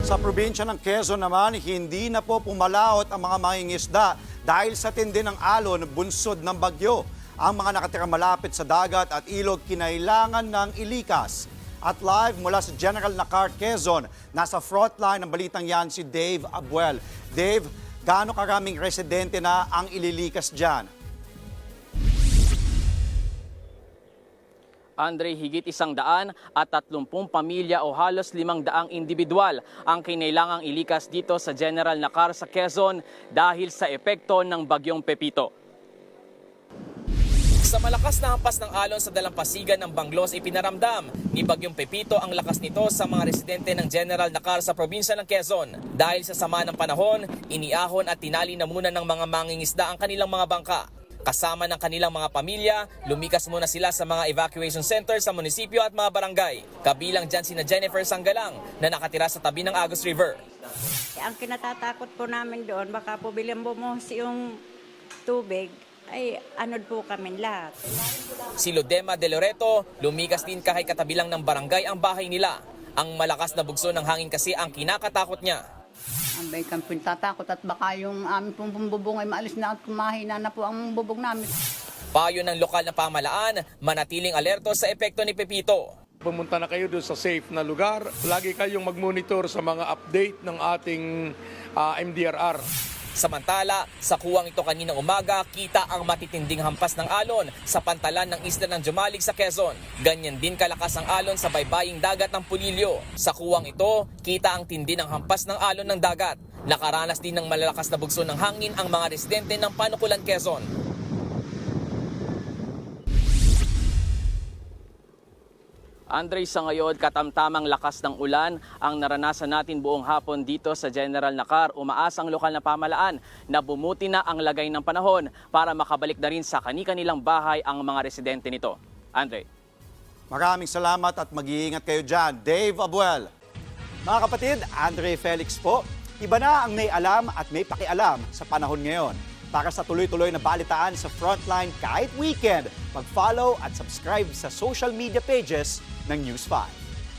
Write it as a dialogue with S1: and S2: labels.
S1: Sa probinsya ng Quezon naman, hindi na po pumalaot ang mga mangingisda dahil sa tindi ng alon bunsod ng bagyo. Ang mga nakatirang malapit sa dagat at ilog kinailangan ng ilikas. At live mula sa General Nakar, Quezon, nasa frontline ng balitang yan si Dave Abuel. Dave, gaano karaming residente na ang ililikas dyan?
S2: Andre, higit 100 at 30 pamilya o halos 500 individual ang kinailangang ilikas dito sa General Nakar sa Quezon dahil sa epekto ng bagyong Pepito. Sa malakas na hampas ng alon sa dalampasigan ng Banglos, ipinaramdam ni Bagyong Pepito ang lakas nito sa mga residente ng General Nakar sa probinsya ng Quezon. Dahil sa sama ng panahon, iniahon at tinali na muna ng mga mangingisda ang kanilang mga bangka. Kasama ng kanilang mga pamilya, lumikas muna sila sa mga evacuation center sa munisipyo at mga barangay. Kabilang dyan sina Jennifer Sanggalang na nakatira sa tabi ng Agus River.
S3: Ang kinatatakot po namin doon, baka po bilang bumuhos yung tubig, ay anod po kami lahat.
S2: Si Lodema De Loreto, lumikas din kahit katabi lang ng barangay ang bahay nila. Ang malakas na bugso ng hangin kasi ang kinakatakot niya.
S4: Ang bay kami tatakot at baka yung aming pong bubong ay maalis na at kumahina na po ang bubong namin.
S2: Payo ng lokal na pamahalaan, manatiling alerto sa epekto ni Pepito.
S5: Pumunta na kayo doon sa safe na lugar. Lagi kayong mag-monitor sa mga update ng ating MDRR.
S2: Samantala, sa kuwang ito kaninang umaga, kita ang matitinding hampas ng alon sa pantalan ng isla ng Jumalig sa Quezon. Ganyan din kalakas ang alon sa baybaying dagat ng Pulilio. Sa kuwang ito, kita ang tindi ng hampas ng alon ng dagat. Nakaranas din ng malalakas na bugso ng hangin ang mga residente ng Panukulan, Quezon. Andre, sa ngayon, katamtamang lakas ng ulan ang naranasan natin buong hapon dito sa General Nakar. Umaasa ang lokal na pamahalaan na bumuti na ang lagay ng panahon para makabalik na rin sa kani-kanilang bahay ang mga residente nito. Andre.
S1: Maraming salamat at mag-iingat kayo dyan. Dave Abuel. Mga kapatid, Andre Felix po. Iba na ang may alam at may pakialam sa panahon ngayon. Para sa tuloy-tuloy na balitaan sa Frontline kahit weekend, mag-follow at subscribe sa social media pages ng News 5.